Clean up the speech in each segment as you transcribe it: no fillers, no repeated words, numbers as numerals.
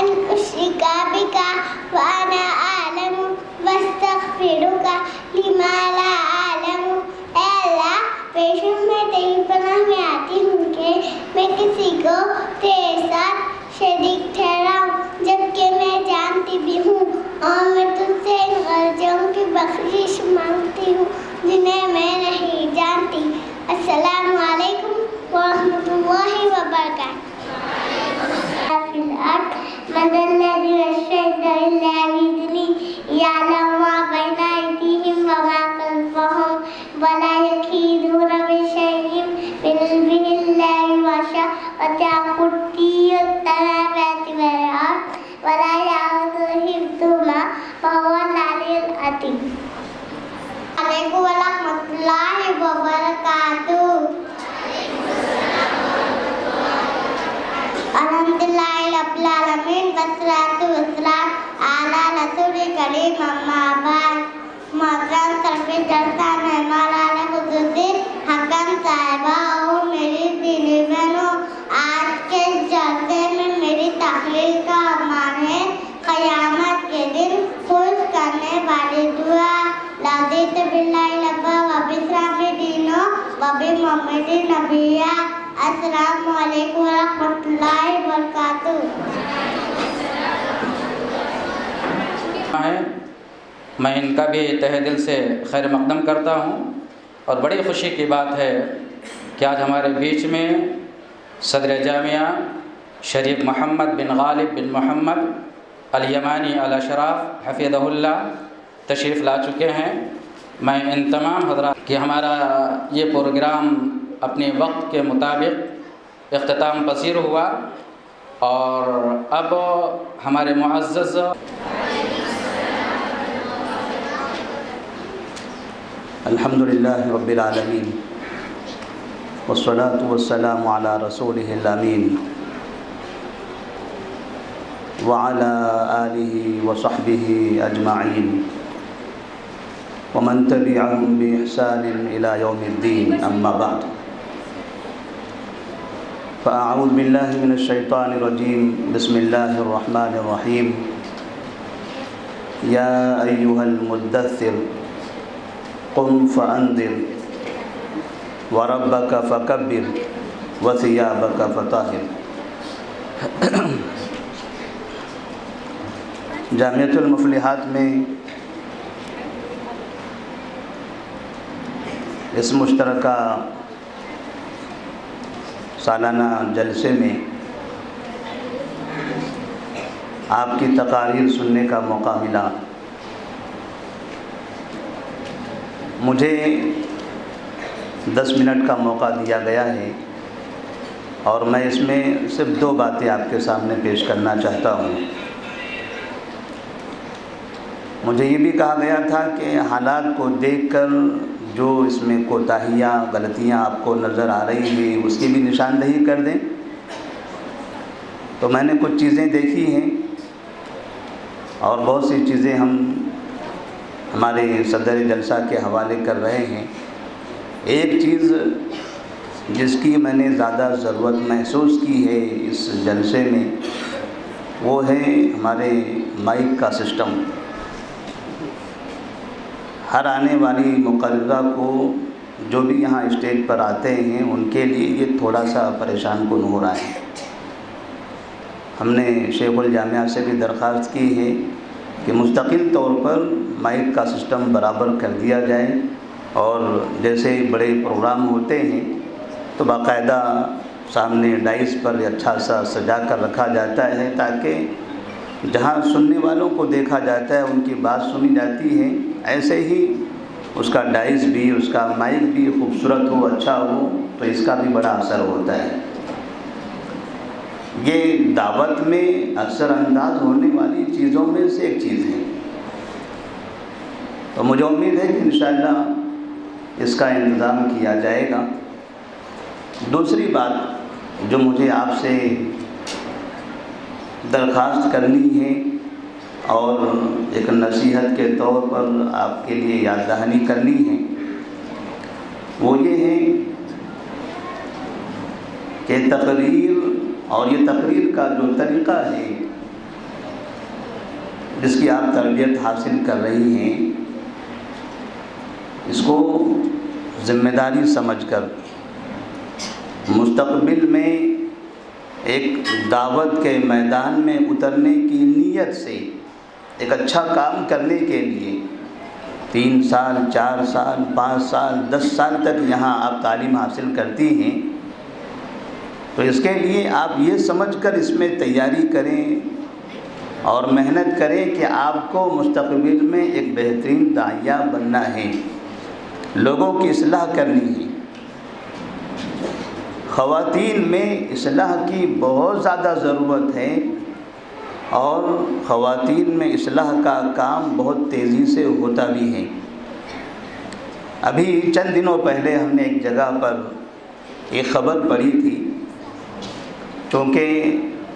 أن أشرك بك وأنا أعلم واستغفرك لما لا أعلم. اے اللہ، بے شک میں تیری پناہ میں آتی ہوں کہ میں کسی کو تیرے ساتھ شریک ٹھہراؤں جبکہ میں جانتی بھی ہوں، اور میں تجھ سے ان غلطیوں کی بخشش مانگتی ہوں جنہیں میں نہیں جانتی۔ السلام علیکم ورحمۃ اللہ وبرکاتہ۔ في الأرض من الذي يشهد إلا بإذنه يعلم ما بين أيديهم وما خلفهم ولا يحيطون بشيء من علمه إلا بما شاء وسع كرسيه السماوات والأرض ولا يئوده حفظهما وهو العلي العظيم۔ وعلیکم ورحمۃ اللہ وبرکاتہ۔ الحمدللہ رب العالمین والصلاۃ والسلام علی رسول کریم، اما بعد۔ محترم صرف جلسہ مہمان خصوصی حکم صاحبہ اور میری دینی بہنوں، آج کے جلسے میں میری تقریر کا عنوان ہے قیامت کے دن خوش کرنے والی دعا۔ رضیت باللہ ربا وبالاسلام دینا وبمحمد نبیہ۔ السلام علیکم ورحمۃ اللہ وبرکاتہ۔ میں ان کا بھی تہہ دل سے خیر مقدم کرتا ہوں، اور بڑی خوشی کی بات ہے کہ آج ہمارے بیچ میں صدر جامعہ شریف محمد بن غالب بن محمد الیمانی الاشراف حفظہ اللہ تشریف لا چکے ہیں۔ میں ان تمام حضرات کہ ہمارا یہ پروگرام اپنے وقت کے مطابق اختتام پذیر ہوا، اور اب ہمارے معزز الحمدللہ رب العالمین والصلاة والسلام علی رسولہ الامین وعلی آلہ وصحبہ اجمعین ومن تبعهم بإحسان إلى يوم الدين، أما بعد فأعوذ بالله من الشيطان الرجيم، بسم الله الرحمن الرحيم۔ يا أيها المدثر قم فأنذر وربك فكبر وثيابك فطهر۔ جامعۃ المفلحات میں اس مشترکہ سالانہ جلسے میں آپ کی تقاریر سننے کا موقع ملا۔ مجھے 10 منٹ کا موقع دیا گیا ہے، اور میں اس میں صرف 2 باتیں آپ کے سامنے پیش کرنا چاہتا ہوں۔ مجھے یہ بھی کہا گیا تھا کہ حالات کو دیکھ کر جو اس میں کوتاہیاں غلطیاں آپ کو نظر آ رہی ہیں اس کی بھی نشاندہی کر دیں۔ تو میں نے کچھ چیزیں دیکھی ہیں، اور بہت سی چیزیں ہم ہمارے صدر جلسہ کے حوالے کر رہے ہیں۔ ایک چیز جس کی میں نے زیادہ ضرورت محسوس کی ہے اس جلسے میں، وہ ہے ہمارے مائک کا سسٹم۔ ہر آنے والی مقررہ کو جو بھی یہاں اسٹیج پر آتے ہیں ان کے لیے یہ تھوڑا سا پریشان کن ہو رہا ہے۔ ہم نے شیخ الجامعہ سے بھی درخواست کی ہے کہ مستقل طور پر مائک کا سسٹم برابر کر دیا جائے، اور جیسے بڑے پروگرام ہوتے ہیں تو باقاعدہ سامنے ڈائس پر اچھا سا سجا کر رکھا جاتا ہے، تاکہ جہاں سننے والوں کو دیکھا جاتا ہے ان کی بات سنی جاتی ہے، ایسے ہی اس کا ڈائس بھی، اس کا مائک بھی خوبصورت ہو، اچھا ہو، تو اس کا بھی بڑا اثر ہوتا ہے۔ یہ دعوت میں اثر انداز ہونے والی چیزوں میں سے ایک چیز ہے، تو مجھے امید ہے کہ انشاءاللہ اس کا انتظام کیا جائے گا۔ دوسری بات جو مجھے آپ سے درخواست کرنی ہے، اور ایک نصیحت کے طور پر آپ کے لیے یاد دہانی کرنی ہے، وہ یہ ہے کہ تقریر، اور یہ تقریر کا جو طریقہ ہے جس کی آپ تربیت حاصل کر رہی ہیں، اس کو ذمہ داری سمجھ کر مستقبل میں ایک دعوت کے میدان میں اترنے کی نیت سے ایک اچھا کام کرنے کے لیے 3 سال 4 سال 5 سال 10 سال تک یہاں آپ تعلیم حاصل کرتی ہیں، تو اس کے لیے آپ یہ سمجھ کر اس میں تیاری کریں اور محنت کریں کہ آپ کو مستقبل میں ایک بہترین داعیہ بننا ہے، لوگوں کی اصلاح کرنی ہے۔ خواتین میں اصلاح کی بہت زیادہ ضرورت ہے، اور خواتین میں اصلاح کا کام بہت تیزی سے ہوتا بھی ہے۔ ابھی چند دنوں پہلے ہم نے ایک جگہ پر ایک خبر پڑھی تھی، چونکہ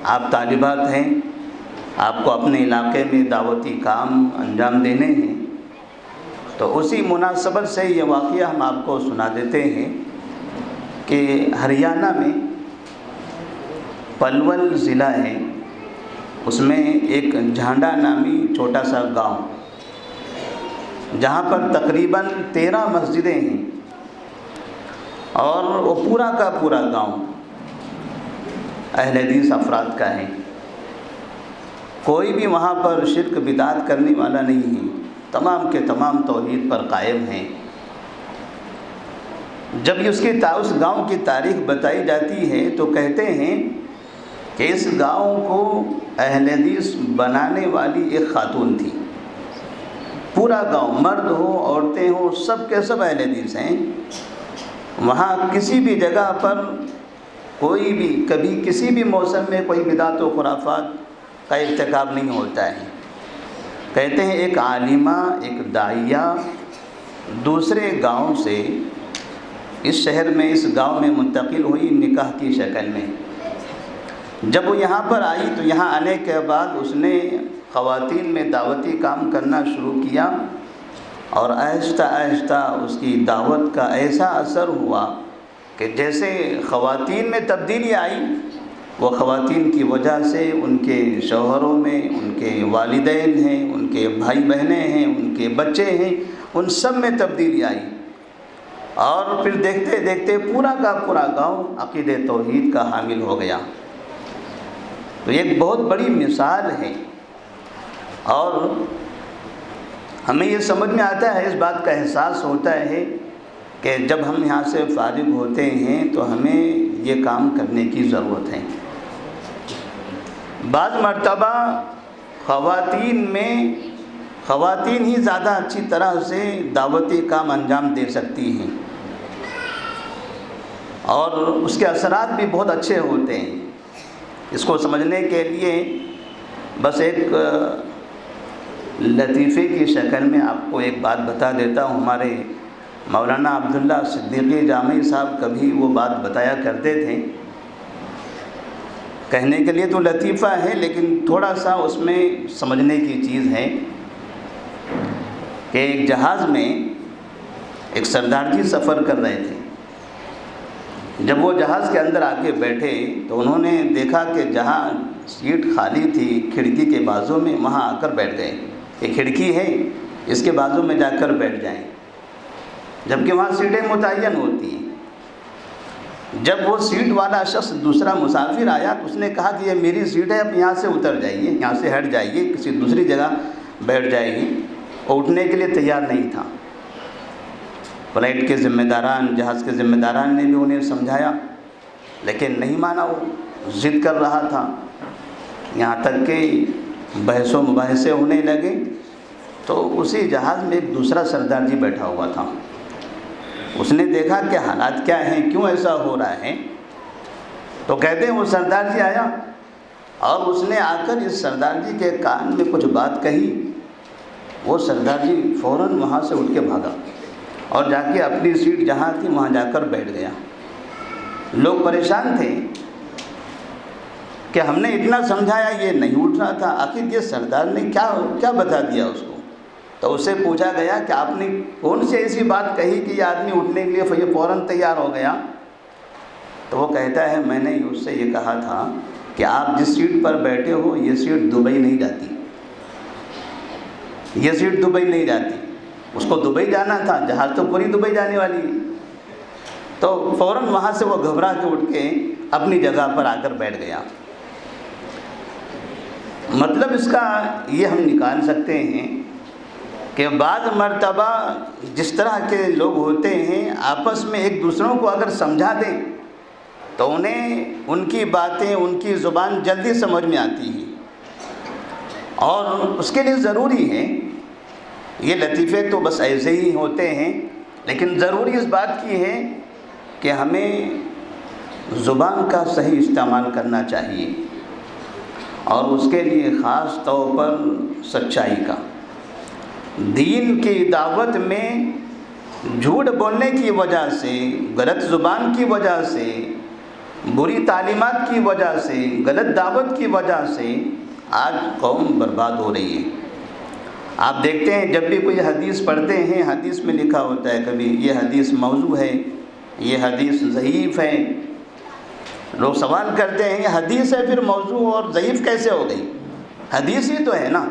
آپ طالبات ہیں، آپ کو اپنے علاقے میں دعوتی کام انجام دینے ہیں، تو اسی مناسبت سے یہ واقعہ ہم آپ کو سنا دیتے ہیں کہ ہریانہ میں پلول ضلع ہے، اس میں ایک جھانڈا نامی چھوٹا سا گاؤں، جہاں پر تقریباً 13 مسجدیں ہیں، اور وہ پورا کا پورا گاؤں اہل حدیث افراد کا ہے۔ کوئی بھی وہاں پر شرک بدعت کرنے والا نہیں ہے، تمام کے تمام توحید پر قائم ہیں۔ جب اس گاؤں کی تاریخ بتائی جاتی ہے تو کہتے ہیں کہ اس گاؤں کو اہل حدیث بنانے والی ایک خاتون تھی۔ پورا گاؤں، مرد ہو عورتیں ہوں، سب کے سب اہل حدیث ہیں۔ وہاں کسی بھی جگہ پر کوئی بھی کبھی کسی بھی موسم میں کوئی بدعت و خرافات کا ارتکاب نہیں ہوتا ہے۔ کہتے ہیں ایک عالمہ، ایک داعیہ دوسرے گاؤں سے اس شہر میں، اس گاؤں میں منتقل ہوئی نکاح کی شکل میں۔ جب وہ یہاں پر آئی تو یہاں آنے کے بعد اس نے خواتین میں دعوتی کام کرنا شروع کیا، اور آہستہ آہستہ اس کی دعوت کا ایسا اثر ہوا کہ جیسے خواتین میں تبدیلی آئی، وہ خواتین کی وجہ سے ان کے شوہروں میں، ان کے والدین ہیں، ان کے بھائی بہنیں ہیں، ان کے بچے ہیں، ان سب میں تبدیلی آئی، اور پھر دیکھتے دیکھتے پورا کا پورا گاؤں عقیدہ توحید کا حامل ہو گیا۔ تو یہ ایک بہت بڑی مثال ہے، اور ہمیں یہ سمجھ میں آتا ہے، اس بات کا احساس ہوتا ہے کہ جب ہم یہاں سے فارغ ہوتے ہیں تو ہمیں یہ کام کرنے کی ضرورت ہے۔ بعض مرتبہ خواتین ہی زیادہ اچھی طرح سے دعوتی کام انجام دے سکتی ہیں، اور اس کے اثرات بھی بہت اچھے ہوتے ہیں۔ اس کو سمجھنے کے لیے بس ایک لطیفے کی شکل میں آپ کو ایک بات بتا دیتا ہوں۔ ہمارے مولانا عبداللہ صدیقی جامعی صاحب کبھی وہ بات بتایا کرتے تھے، کہنے کے لیے تو لطیفہ ہے لیکن تھوڑا سا اس میں سمجھنے کی چیز ہے کہ ایک جہاز میں ایک سردار جی سفر کر رہے تھے۔ جب وہ جہاز کے اندر آ کے بیٹھے تو انہوں نے دیکھا کہ جہاں سیٹ خالی تھی کھڑکی کے بازو میں، وہاں آ کر بیٹھ گئے۔ ایک کھڑکی ہے، اس کے بازو میں جا کر بیٹھ جائیں، جبکہ وہاں سیٹیں متعین ہوتی ہیں۔ جب وہ سیٹ والا شخص دوسرا مسافر آیا تو اس نے کہا کہ یہ میری سیٹ ہے، اب یہاں سے اتر جائیے، یہاں سے ہٹ جائیے، کسی دوسری جگہ بیٹھ جائیے۔ وہ اٹھنے کے لیے تیار نہیں تھا۔ فلائٹ کے ذمہ داران، جہاز کے ذمہ داران نے بھی انہیں سمجھایا، لیکن نہیں مانا، وہ ضد کر رہا تھا، یہاں تک کہ بحث و مباحثے ہونے لگے۔ تو اسی جہاز میں ایک دوسرا سردار جی بیٹھا ہوا تھا۔ اس نے دیکھا کہ حالات کیا ہیں، کیوں ایسا ہو رہا ہے، تو کہتے ہیں وہ سردار جی آیا، اور اس نے آ کر اس سردار جی کے کان میں کچھ بات کہی۔ وہ سردار جی فوراً وہاں سے اٹھ کے بھاگا اور جا کے اپنی سیٹ جہاں تھی وہاں جا کر بیٹھ گیا۔ لوگ پریشان تھے کہ ہم نے اتنا سمجھایا یہ نہیں اٹھ رہا تھا، آخر یہ سردار نے کیا بتا دیا اس کو۔ تو اس سے پوچھا گیا کہ آپ نے کون سی ایسی بات کہی کہ یہ آدمی اٹھنے کے لیے فوراً تیار ہو گیا؟ تو وہ کہتا ہے میں نے اس سے یہ کہا تھا کہ آپ جس سیٹ پر بیٹھے ہو یہ سیٹ دبئی نہیں جاتی، یہ سیٹ دبئی نہیں جاتی، اس کو دبئی جانا تھا، جہاز تو پوری دبئی جانے والی ہے، تو فوراً وہاں سے وہ گھبرا کے اٹھ کے اپنی جگہ پر آ کر بیٹھ گیا۔ مطلب اس کا یہ ہم نکال سکتے ہیں کہ بعض مرتبہ جس طرح کے لوگ ہوتے ہیں آپس میں ایک دوسروں کو اگر سمجھا دیں تو انہیں ان کی باتیں، ان کی زبان جلدی سمجھ میں آتی ہے، اور اس کے لیے ضروری ہے، یہ لطیفے تو بس ایسے ہی ہوتے ہیں، لیکن ضروری اس بات کی ہے کہ ہمیں زبان کا صحیح استعمال کرنا چاہیے، اور اس کے لیے خاص طور پر سچائی کا۔ دین کی دعوت میں جھوٹ بولنے کی وجہ سے، غلط زبان کی وجہ سے، بری تعلیمات کی وجہ سے، غلط دعوت کی وجہ سے آج قوم برباد ہو رہی ہے۔ آپ دیکھتے ہیں جب بھی کوئی حدیث پڑھتے ہیں، حدیث میں لکھا ہوتا ہے کبھی یہ حدیث موضوع ہے، یہ حدیث ضعیف ہے۔ لوگ سوال کرتے ہیں یہ حدیث ہے پھر موضوع اور ضعیف کیسے ہو گئی؟ حدیث ہی تو ہے نا،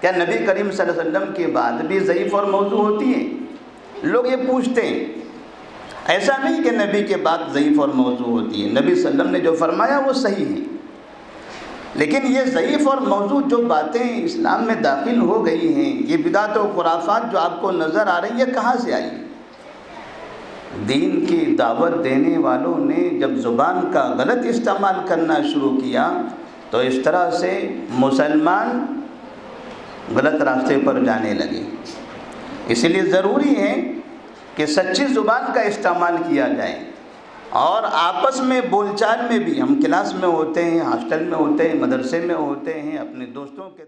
کیا نبی کریم صلی اللہ علیہ وسلم کے بعد بھی ضعیف اور موضوع ہوتی ہے؟ لوگ یہ پوچھتے ہیں۔ ایسا نہیں کہ نبی کے بعد ضعیف اور موضوع ہوتی ہے، نبی صلی اللہ علیہ وسلم نے جو فرمایا وہ صحیح ہے، لیکن یہ ضعیف اور موضوع جو باتیں اسلام میں داخل ہو گئی ہیں، یہ بدعت و خرافات جو آپ کو نظر آ رہی ہے، کہاں سے آئی؟ دین کی دعوت دینے والوں نے جب زبان کا غلط استعمال کرنا شروع کیا تو اس طرح سے مسلمان غلط راستے پر جانے لگے۔ اسی لیے ضروری ہے کہ سچی زبان کا استعمال کیا جائے، اور آپس میں بول چال میں بھی، ہم کلاس میں ہوتے ہیں، ہاسٹل میں ہوتے ہیں، مدرسے میں ہوتے ہیں، اپنے دوستوں کے